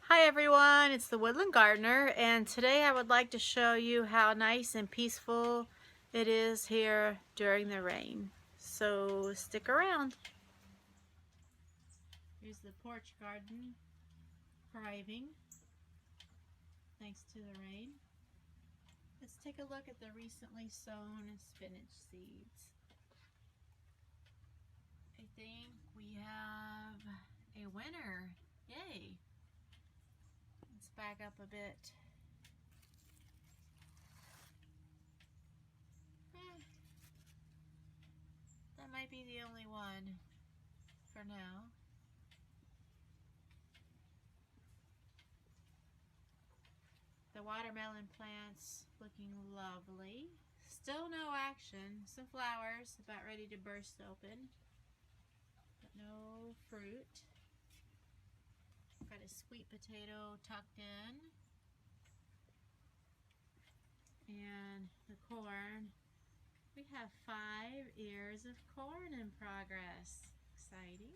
Hi everyone, it's the Woodland Gardener, and today I would like to show you how nice and peaceful it is here during the rain. So stick around. Here's the porch garden thriving thanks to the rain. Let's take a look at the recently sown spinach seeds. I think we have a winner. Yay! Let's back up a bit. That might be the only one for now. The watermelon plants looking lovely. Still no action. Some flowers about ready to burst open, but no fruit. Got a sweet potato tucked in. And the corn. We have 5 ears of corn in progress. Exciting.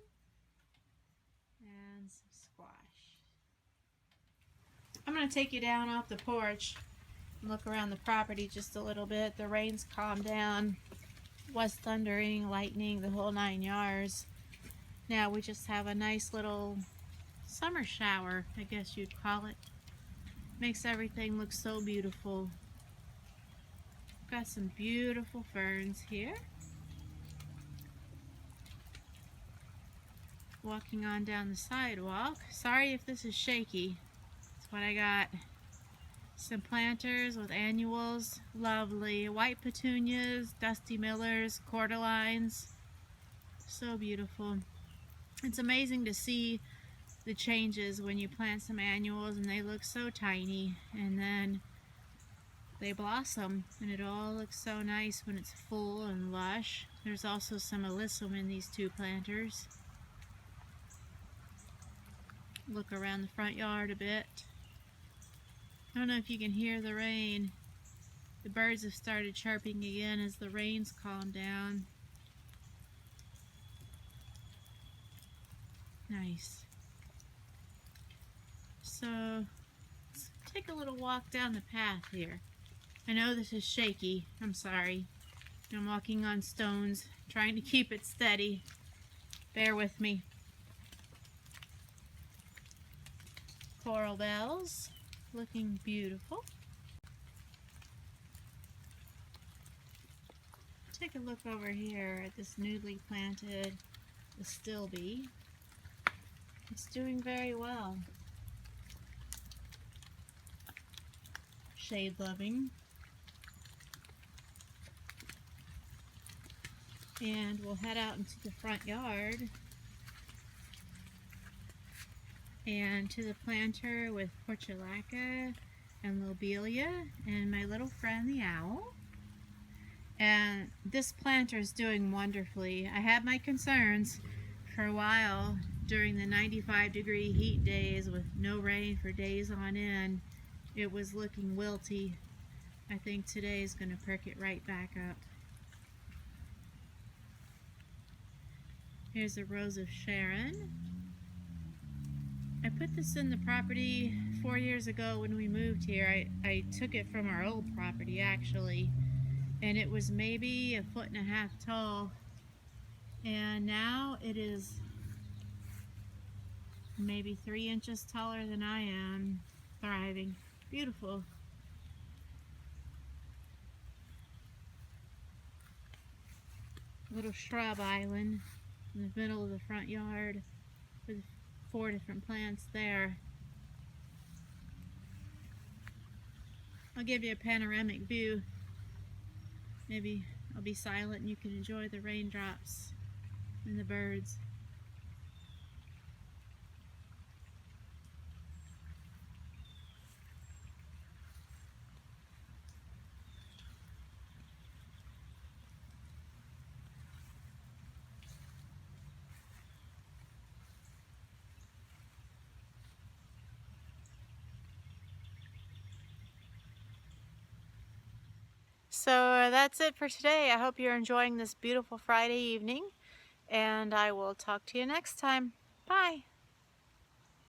And some squash. I'm going to take you down off the porch and look around the property just a little bit. The rain's calmed down. Was thundering, lightning, the whole 9 yards. Now we just have a nice little summer shower, I guess you'd call it. Makes everything look so beautiful. Got some beautiful ferns here. Walking on down the sidewalk. Sorry if this is shaky. That's what I got. Some planters with annuals. Lovely. White petunias, dusty millers, cordyline. So beautiful. It's amazing to see the changes when you plant some annuals and they look so tiny and then they blossom and it all looks so nice when it's full and lush. There's also some alyssum in these 2 planters. Look around the front yard a bit. I don't know if you can hear the rain. The birds have started chirping again as the rain's calmed down. Nice. So let's take a little walk down the path here. I know this is shaky. I'm sorry. I'm walking on stones, trying to keep it steady. Bear with me. Coral bells, looking beautiful. Take a look over here at this newly planted astilbe. It's doing very well. Shade loving. And we'll head out into the front yard and to the planter with portulaca and lobelia and my little friend the owl. And this planter is doing wonderfully. I had my concerns for a while during the 95-degree heat days with no rain for days on end. It was looking wilty. I think today is going to perk it right back up. Here's a rose of Sharon. I put this in the property 4 years ago when we moved here. I took it from our old property actually, and it was maybe 1.5 feet tall, and now it is maybe 3 inches taller than I am. Thriving. Beautiful. Little shrub island in the middle of the front yard with 4 different plants there. I'll give you a panoramic view. Maybe I'll be silent and you can enjoy the raindrops and the birds. So that's it for today. I hope you're enjoying this beautiful Friday evening, and I will talk to you next time. Bye.